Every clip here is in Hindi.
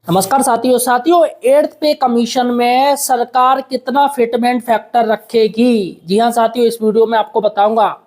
नमस्कार साथियों एट्थ पे कमीशन में सरकार कितना फिटमेंट फैक्टर रखेगी। जी हाँ साथियों, इस वीडियो में आपको बताऊंगा।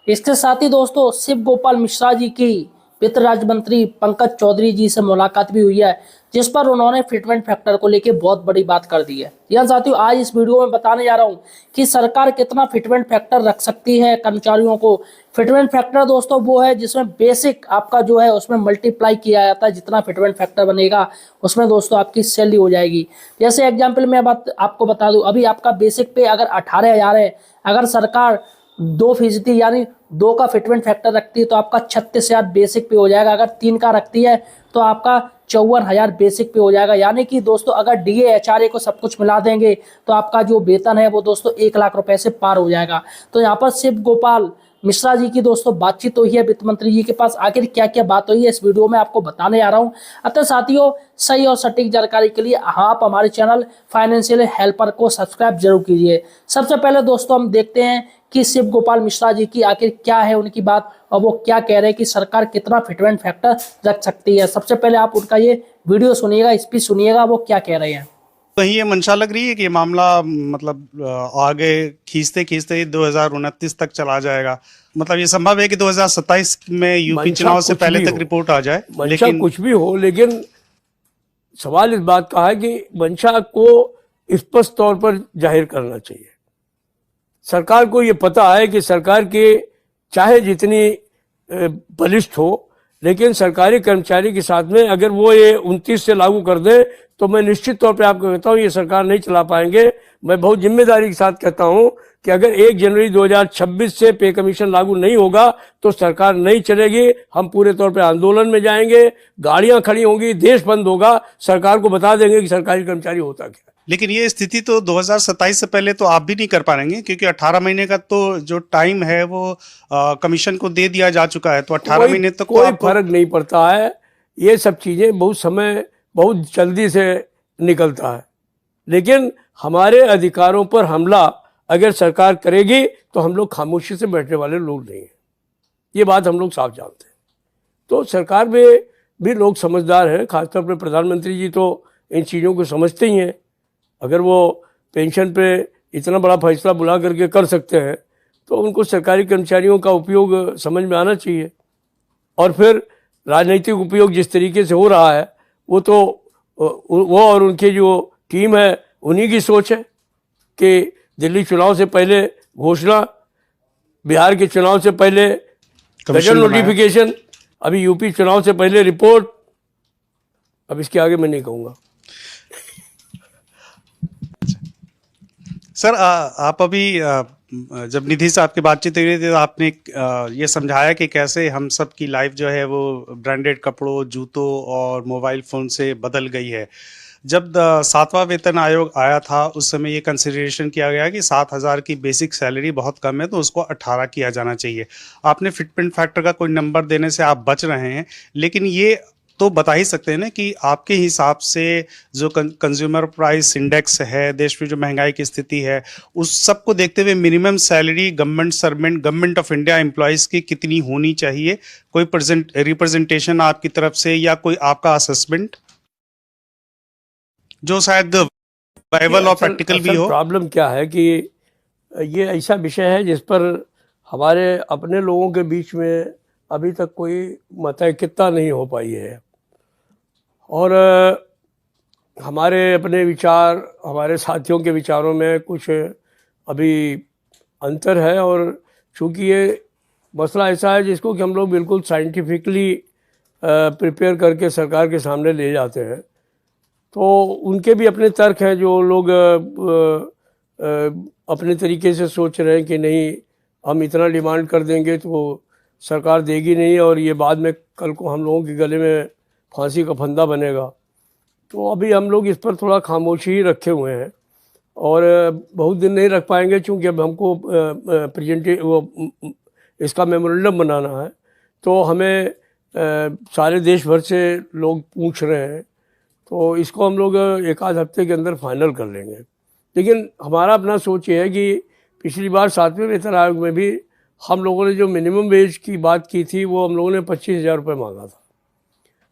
इसके साथ ही दोस्तों शिव गोपाल मिश्रा जी की वित्त राज्य मंत्री पंकज चौधरी जी से मुलाकात भी हुई है, जिस पर उन्होंने फिटमेंट फैक्टर को लेकर बहुत बड़ी बात कर दी है। जी हाँ साथियों, आज इस वीडियो में बताने जा रहा हूँ कि सरकार कितना फिटमेंट फैक्टर रख सकती है कर्मचारियों को। फिटमेंट फैक्टर दोस्तों वो है जिसमें बेसिक आपका जो है उसमें मल्टीप्लाई किया जाता है। जितना फिटमेंट फैक्टर बनेगा उसमें दोस्तों आपकी सैलरी हो जाएगी। जैसे एग्जांपल मैं बात आपको बता दूं, अभी आपका बेसिक पे अगर 18,000 है, अगर सरकार 2% यानी 2 का फिटमेंट फैक्टर रखती है तो आपका 36,000 बेसिक पे हो जाएगा। अगर 3 का रखती है तो आपका 54,000 बेसिक पे हो जाएगा। यानी कि दोस्तों अगर डीए एचआरए को सब कुछ मिला देंगे तो आपका जो वेतन है वो दोस्तों 1 लाख रुपए से पार हो जाएगा। तो यहाँ पर शिव गोपाल मिश्रा जी की दोस्तों बातचीत हुई है वित्त मंत्री जी के पास। आखिर क्या क्या बात हुई है इस वीडियो में आपको बताने आ रहा हूं। अतः साथियों, सही और सटीक जानकारी के लिए आप हमारे चैनल फाइनेंशियल हेल्पर को सब्सक्राइब जरूर कीजिए। सबसे पहले दोस्तों हम देखते हैं कि शिव गोपाल मिश्रा जी की आखिर क्या है उनकी बात, और वो क्या कह रहे हैं कि सरकार कितना फिटमेंट फैक्टर रख सकती है। सबसे पहले आप उनका ये वीडियो सुनिएगा, स्पीच सुनिएगा, वो क्या कह रहे हैं। कहीं ये मंशा लग रही है कि ये मामला मतलब आगे खींचते खींचते 2029 तक चला जाएगा। मतलब ये संभव है कि 2027 में यूपी चुनाव से पहले तक रिपोर्ट आ जाए। लेकिन कुछ भी हो, लेकिन सवाल इस बात का है कि मंशा को स्पष्ट तौर पर जाहिर करना चाहिए। सरकार को ये पता है कि सरकार के चाहे जितनी बलिष्ठ हो, लेकिन सरकारी कर्मचारी के साथ में अगर वो ये 29 से लागू कर दे तो मैं निश्चित तौर पे आपको कहता हूँ ये सरकार नहीं चला पाएंगे। मैं बहुत जिम्मेदारी के साथ कहता हूँ कि अगर 1 जनवरी 2026 से पे कमीशन लागू नहीं होगा तो सरकार नहीं चलेगी। हम पूरे तौर पे आंदोलन में जाएंगे, गाड़ियां खड़ी होंगी, देश बंद होगा। सरकार को बता देंगे कि सरकारी कर्मचारी होता क्या। लेकिन ये स्थिति तो 2027 से पहले तो आप भी नहीं कर पाएंगे, क्योंकि 18 महीने का तो जो टाइम है वो कमीशन को दे दिया जा चुका है। तो 18 महीने तक कोई फर्क नहीं पड़ता है। ये सब चीजें बहुत समय बहुत जल्दी से निकलता है, लेकिन हमारे अधिकारों पर हमला अगर सरकार करेगी तो हम लोग खामोशी से बैठने वाले लोग नहीं हैं। ये बात हम लोग साफ जानते हैं। तो सरकार में भी लोग समझदार हैं, खासतौर पर प्रधानमंत्री जी तो इन चीज़ों को समझते ही हैं। अगर वो पेंशन पे इतना बड़ा फैसला बुला करके कर सकते हैं तो उनको सरकारी कर्मचारियों का उपयोग समझ में आना चाहिए। और फिर राजनीतिक उपयोग जिस तरीके से हो रहा है वो तो वो और उनकी जो टीम है उन्हीं की सोच है कि दिल्ली चुनाव से पहले घोषणा, बिहार के चुनाव से पहले गजट नोटिफिकेशन, अभी यूपी चुनाव से पहले रिपोर्ट। अब इसके आगे मैं नहीं कहूँगा। सर आप अभी जब निधि से आपकी बातचीत हुई थी तो आपने ये समझाया कि कैसे हम सब की लाइफ जो है वो ब्रांडेड कपड़ों, जूतों और मोबाइल फ़ोन से बदल गई है। जब 7वां वेतन आयोग आया था उस समय ये कंसिडरेशन किया गया कि 7,000 की बेसिक सैलरी बहुत कम है तो उसको 18 किया जाना चाहिए। आपने फिटमेंट फैक्टर का कोई नंबर देने से आप बच रहे हैं, लेकिन ये तो बता ही सकते हैं ना कि आपके हिसाब से जो कंज्यूमर प्राइस इंडेक्स है, देश में जो महंगाई की स्थिति है, उस सब को देखते हुए minimum salary government of India employees की कितनी होनी चाहिए? कोई रिप्रेजेंटेशन आपकी तरफ से या कोई आपका असेसमेंट जो शायद वायबल और प्रैक्टिकल भी हो? प्रॉब्लम क्या है कि ये ऐसा विषय है जिस पर हमारे अपने लोगों के बीच में अभी तक कोई मतैक्यता नहीं हो पाई है। और हमारे अपने विचार, हमारे साथियों के विचारों में कुछ अभी अंतर है। और चूँकि ये मसला ऐसा है जिसको कि हम लोग बिल्कुल साइंटिफिकली प्रिपेयर करके सरकार के सामने ले जाते हैं, तो उनके भी अपने तर्क हैं। जो लोग अपने तरीके से सोच रहे हैं कि नहीं हम इतना डिमांड कर देंगे तो सरकार देगी नहीं और ये बाद में कल को हम लोगों के गले में फांसी का फंदा बनेगा। तो अभी हम लोग इस पर थोड़ा खामोशी ही रखे हुए हैं और बहुत दिन नहीं रख पाएंगे, चूँकि अब हमको इसका मेमोरेंडम बनाना है। तो हमें सारे देश भर से लोग पूछ रहे हैं, तो इसको हम लोग 1 आध हफ्ते के अंदर फाइनल कर लेंगे। लेकिन हमारा अपना सोच ये है कि पिछली बार 7वें वेतन आयोग में भी हम लोगों ने जो मिनिमम वेज की बात की थी वो हम लोगों ने 25,000 रुपये मांगा था।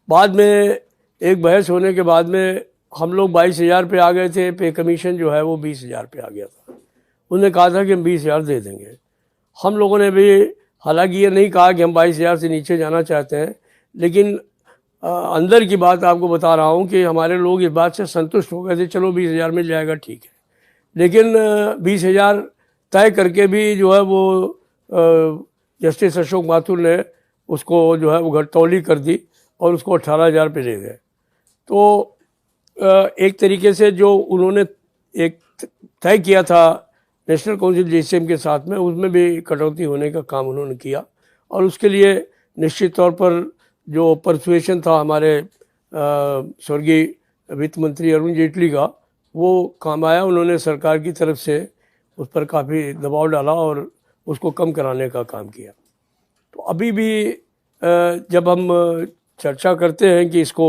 बाद में एक बहस होने के बाद में हम लोग 22,000 पे आ गए थे, पे कमीशन जो है वो 20,000 पे आ गया था। उन्होंने कहा था कि हम 20,000 दे देंगे। हम लोगों ने भी हालांकि ये नहीं कहा कि हम 22,000 से नीचे जाना चाहते हैं, लेकिन अंदर की बात आपको बता रहा हूँ कि हमारे लोग इस बात से संतुष्ट हो गए थे, चलो 20,000 मिल जाएगा, ठीक है। लेकिन 20,000 तय करके भी जो है वो जस्टिस अशोक माथुर ने उसको जो है वो घटतौली कर दी और उसको 18,000 पे ले गए। तो एक तरीके से जो उन्होंने एक तय किया था नेशनल काउंसिल JCM के साथ में, उसमें भी कटौती होने का काम उन्होंने किया और उसके लिए निश्चित तौर पर जो परसुएशन था हमारे स्वर्गीय वित्त मंत्री अरुण जेटली का, वो काम आया। उन्होंने सरकार की तरफ से उस पर काफ़ी दबाव डाला और उसको कम कराने का काम किया। तो अभी भी जब हम चर्चा करते हैं कि इसको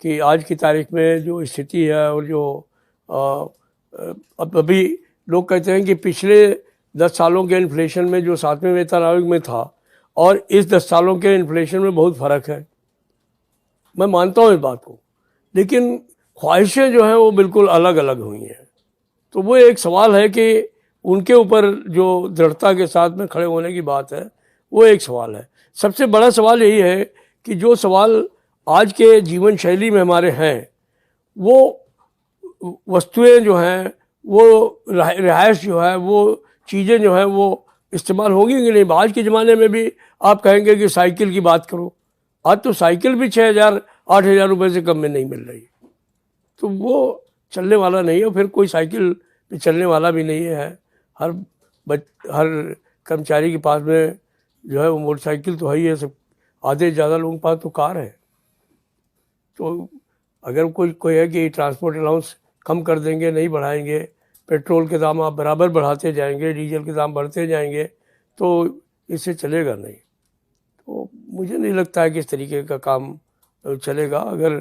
कि आज की तारीख में जो स्थिति है और जो अब अभी लोग कहते हैं कि पिछले 10 सालों के इन्फ्लेशन में जो 7वें वेतन आयोग में था और इस 10 सालों के इन्फ्लेशन में बहुत फ़र्क है। मैं मानता हूँ इस बात को, लेकिन ख्वाहिशें जो हैं वो बिल्कुल अलग अलग हुई हैं। तो वो एक सवाल है कि उनके ऊपर जो दृढ़ता के साथ में खड़े होने की बात है, वो एक सवाल है। सबसे बड़ा सवाल यही है कि जो सवाल आज के जीवन शैली में हमारे हैं, वो वस्तुएं जो हैं, वो रिहायश जो है, वो चीज़ें जो हैं वो इस्तेमाल होंगी कि नहीं। आज के ज़माने में भी आप कहेंगे कि साइकिल की बात करो, आज तो साइकिल भी 6,000-8,000 रुपये से कम में नहीं मिल रही। तो वो चलने वाला नहीं है, फिर कोई साइकिल पे चलने वाला भी नहीं है। हर कर्मचारी के पास में जो है वो मोटरसाइकिल तो है ही है, सब आधे ज़्यादा लोगों के पास तो कार है। तो अगर कोई है कि ट्रांसपोर्ट अलाउंस कम कर देंगे, नहीं बढ़ाएंगे, पेट्रोल के दाम आप बराबर बढ़ाते जाएंगे, डीजल के दाम बढ़ते जाएंगे, तो इससे चलेगा नहीं। तो मुझे नहीं लगता है कि इस तरीके का काम चलेगा। अगर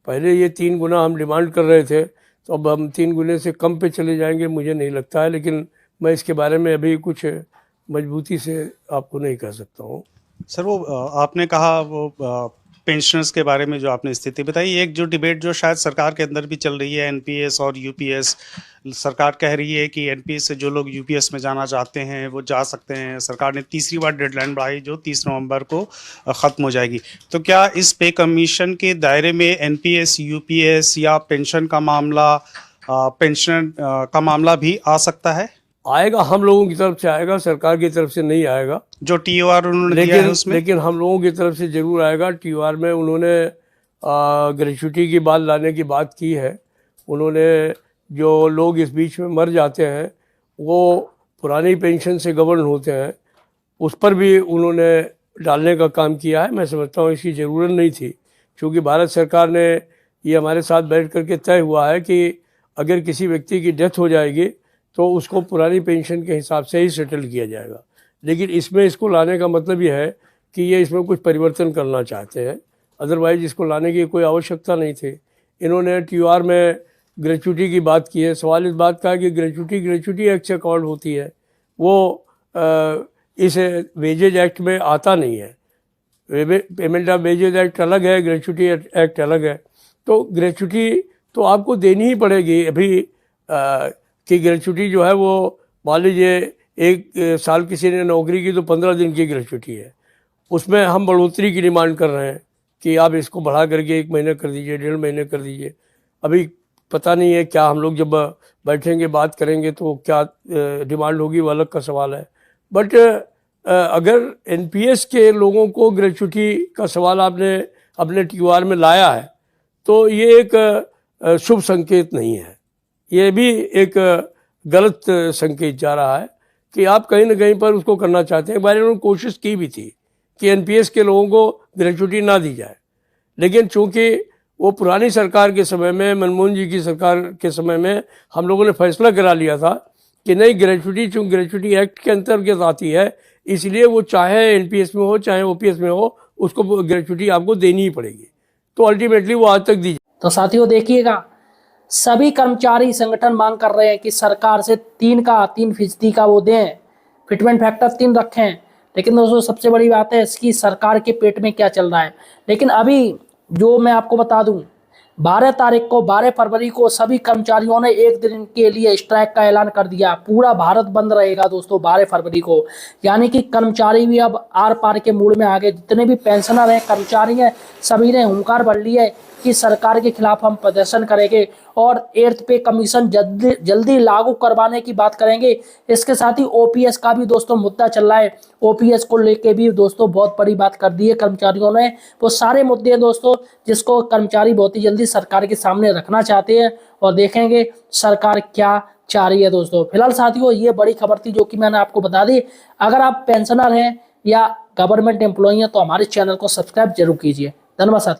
पहले ये 3 गुना हम डिमांड कर रहे थे, तो अब हम 3 गुने से कम पे चले जाएंगे, मुझे नहीं लगता है। लेकिन मैं इसके बारे में अभी कुछ मजबूती से आपको नहीं कह सकता हूँ। सर, वो आपने कहा वो पेंशनर्स के बारे में जो आपने स्थिति बताई, एक जो डिबेट जो शायद सरकार के अंदर भी चल रही है, NPS और UPS, सरकार कह रही है कि NPS से जो लोग UPS में जाना चाहते हैं वो जा सकते हैं। सरकार ने तीसरी बार डेडलाइन बढ़ाई जो 30 नवंबर को ख़त्म हो जाएगी। तो क्या इस पे कमीशन के दायरे में NPS, UPS या पेंशन का मामला, पेंशन का मामला भी आ सकता है? आएगा, हम लोगों की तरफ से आएगा, सरकार की तरफ से नहीं आएगा। जो TOR उन्होंने दिया है उसमें, लेकिन हम लोगों की तरफ से जरूर आएगा। TOR में उन्होंने ग्रेच्युटी की बात लाने की बात की है। उन्होंने जो लोग इस बीच में मर जाते हैं वो पुरानी पेंशन से गवर्न होते हैं, उस पर भी उन्होंने डालने का काम किया है। मैं समझता हूँ इसकी ज़रूरत नहीं थी, क्योंकि भारत सरकार ने ये हमारे साथ बैठ करके तय हुआ है कि अगर किसी व्यक्ति की डेथ हो जाएगी तो उसको पुरानी पेंशन के हिसाब से ही सेटल किया जाएगा। लेकिन इसमें इसको लाने का मतलब ये है कि ये इसमें कुछ परिवर्तन करना चाहते हैं, अदरवाइज इसको लाने की कोई आवश्यकता नहीं थी। इन्होंने TOR में ग्रेच्युटी की बात की है। सवाल इस बात का है कि ग्रेच्युटी एक्ट से अकॉर्ड होती है, वो इस वेजेज एक्ट में आता नहीं है। पेमेंट ऑफ वेजेज एक्ट अलग है, ग्रेच्युटी एक्ट अलग है। तो ग्रेच्युटी तो आपको देनी ही पड़ेगी। अभी कि ग्रेच्युटी जो है वो मान लीजिए 1 साल किसी ने नौकरी की तो 15 दिन की ग्रेच्युटी है, उसमें हम बढ़ोतरी की डिमांड कर रहे हैं कि आप इसको बढ़ा करके 1 महीने कर दीजिए, 1.5 महीने कर दीजिए। अभी पता नहीं है क्या, हम लोग जब बैठेंगे बात करेंगे तो क्या डिमांड होगी, वो अलग का सवाल है। बट अगर NPS के लोगों को ग्रेच्युटी का सवाल आपने अपने TOR में लाया है तो ये एक शुभ संकेत नहीं है, ये भी एक गलत संकेत जा रहा है कि आप कहीं ना कहीं पर उसको करना चाहते हैं। एक बार उन्होंने कोशिश की भी थी कि NPS के लोगों को ग्रेच्युटी ना दी जाए, लेकिन चूंकि वो पुरानी सरकार के समय में, मनमोहन जी की सरकार के समय में हम लोगों ने फैसला करा लिया था कि नहीं, ग्रेच्युटी चूँकि ग्रेच्युटी एक्ट के अंतर्गत आती है, इसलिए वो चाहे NPS में हो चाहे OPS में हो, उसको ग्रेच्युटी आपको देनी ही पड़ेगी। तो अल्टीमेटली वो आज तक दी। तो साथियों देखिएगा, सभी कर्मचारी संगठन मांग कर रहे हैं कि सरकार से 3% का वो दें, फिटमेंट फैक्टर 3 रखें। लेकिन दोस्तों सबसे बड़ी बात है इसकी, सरकार के पेट में क्या चल रहा है। लेकिन अभी जो मैं आपको बता दूं 12 तारीख को 12 फरवरी को सभी कर्मचारियों ने एक दिन के लिए स्ट्राइक का ऐलान कर दिया। पूरा भारत बंद रहेगा दोस्तों 12 फरवरी को। यानी कि कर्मचारी भी अब आर पार के मूड में आ गए। जितने भी पेंशनर हैं, कर्मचारी हैं, सभी ने हुंकार भर ली है कि सरकार के खिलाफ हम प्रदर्शन करेंगे और 8th पे कमीशन जल्दी लागू करवाने की बात करेंगे। इसके साथ ही ओपीएस का भी दोस्तों मुद्दा चल रहा है। ओपीएस को लेके भी दोस्तों बहुत बड़ी बात कर दी है कर्मचारियों ने। वो सारे मुद्दे हैं दोस्तों जिसको कर्मचारी बहुत ही जल्दी सरकार के सामने रखना चाहते हैं और देखेंगे सरकार क्या चाह रही है दोस्तों। फिलहाल साथियों ये बड़ी खबर थी जो कि मैंने आपको बता दी। अगर आप पेंशनर हैं या गवर्नमेंट एम्प्लॉई हैं तो हमारे चैनल को सब्सक्राइब जरूर कीजिए। धन्यवाद साथियों।